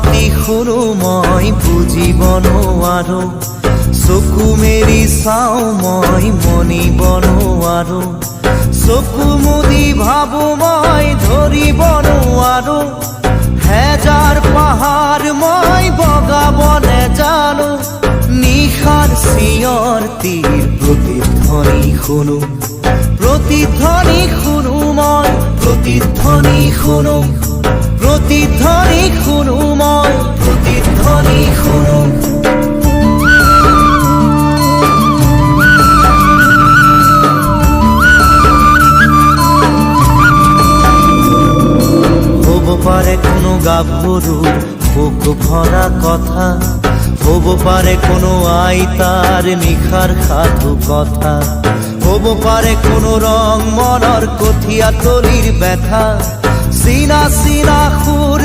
মাতি শুনো মই বুজিব নোৱাৰো চকু মেলি চাওঁ মই মনিব নোৱাৰো চকু মুদি ভাবো মই ধৰিব নোৱাৰো হেজাৰ পাহাৰ মই বগাব নেজানো নিশাৰ চিঞৰ তীৰ প্ৰতিধ্বনি শুনো মই প্ৰতিধ্বনি শুনো মই প্ৰতিধ্বনি শুনো হব পাৰে কোনো গাভৰুৰ বুক ভৰা কথা হব পাৰে কোনো আইতাৰ নিশাৰ সাধু কথা হব পাৰে কোনো ৰং মনৰ কঠীয়া তলিৰ ব্যথা চিনা চিনা সুৰ